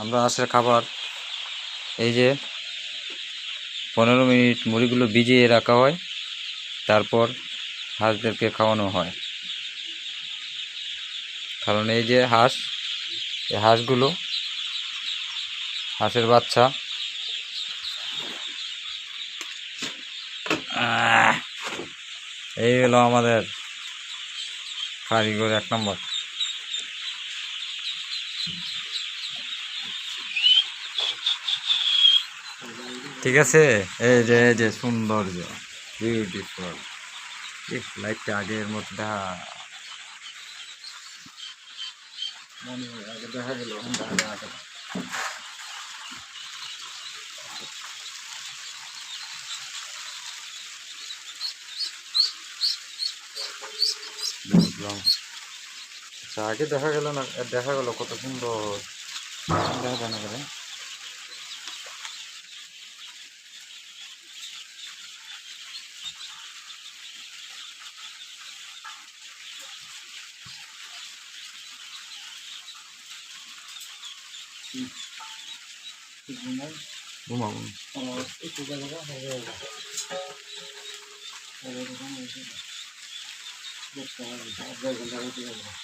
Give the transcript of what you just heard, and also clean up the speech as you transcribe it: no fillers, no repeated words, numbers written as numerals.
আমরা হাঁসের খাবার এই যে 15 মিনিট মুড়িগুলো ভিজিয়ে রাখা হয়, তারপর হাঁসদেরকে খাওয়ানো হয়। কারণ এই যে হাঁস, এই হাঁসগুলো, হাঁসের বাচ্চা এই হলো আমাদের কারিগর 1 নম্বর। ঠিক আছে, এই যে সৌন্দর্য, বিউটিফুল। লাইটটা আগের মতো দেখা গেল। আচ্ছা, আগে দেখা গেল না, দেখা গেল কত সুন্দর দেখা যায় না করে। ঘুমাবো।